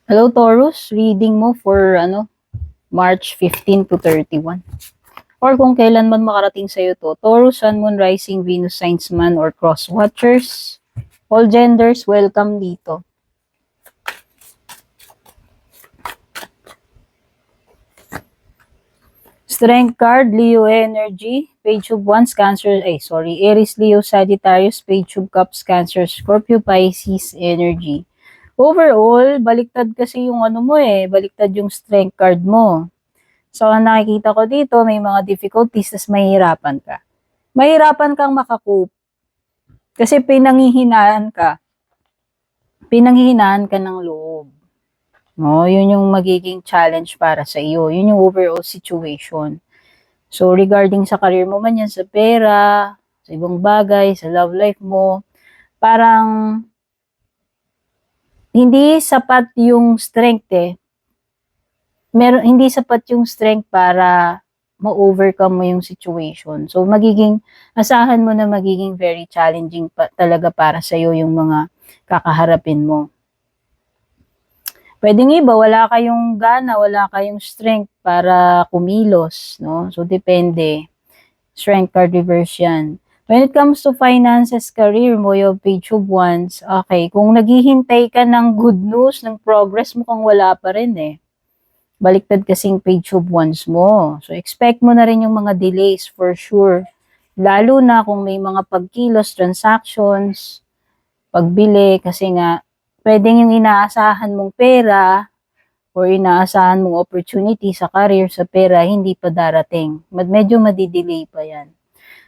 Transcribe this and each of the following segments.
Hello Taurus, reading mo for March 15 to 31. Or kung kailan man makarating sa iyo to, Taurus, Sun, Moon, Rising, Venus, Signs man or Cross Watchers. All genders, welcome dito. Strength card, Leo energy, Page of Wands, Cancer, Aries, Leo, Sagittarius, Page of Cups, Cancer, Scorpio, Pisces energy. Overall, baliktad kasi yung baliktad yung strength card mo. So, ang nakikita ko dito, may mga difficulties, tas mahihirapan ka. Mahirapan kang makakope. Kasi pinanghihinaan ka. Pinanghihinaan ka ng loob. No, yun yung magiging challenge para sa iyo. Yun yung overall situation. So, regarding sa career mo man yan, sa pera, sa ibang bagay, sa love life mo, parang hindi sapat yung strength hindi sapat yung strength para ma-overcome mo yung situation. So, asahan mo na magiging very challenging talaga para sa'yo yung mga kakaharapin mo. Pwedeng iba, wala kayong gana, wala kayong strength para kumilos, no? So, depende. Strength card reverse yan. When it comes to finances, career mo, yung Page of Wands, okay, kung naghihintay ka ng good news, ng progress, mukhang wala pa rin baliktad kasing Page of Wands mo. So, expect mo na rin yung mga delays for sure. Lalo na kung may mga pagkilos, transactions, pagbili, kasi nga, pwedeng yung inaasahan mong pera or inaasahan mong opportunity sa career, sa pera, hindi pa darating. Medyo madidelay pa yan.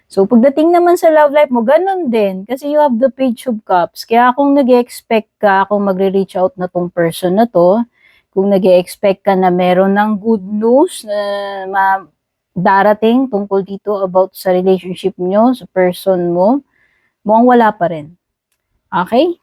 So, pagdating naman sa love life mo, ganun din. Kasi you have the Page of Cups. Kaya kung nag-expect ka, kung magre-reach out na tong person na to, kung nag-expect ka na meron ng good news na darating tungkol dito about sa relationship nyo, sa person mo, mukhang wala pa rin. Okay?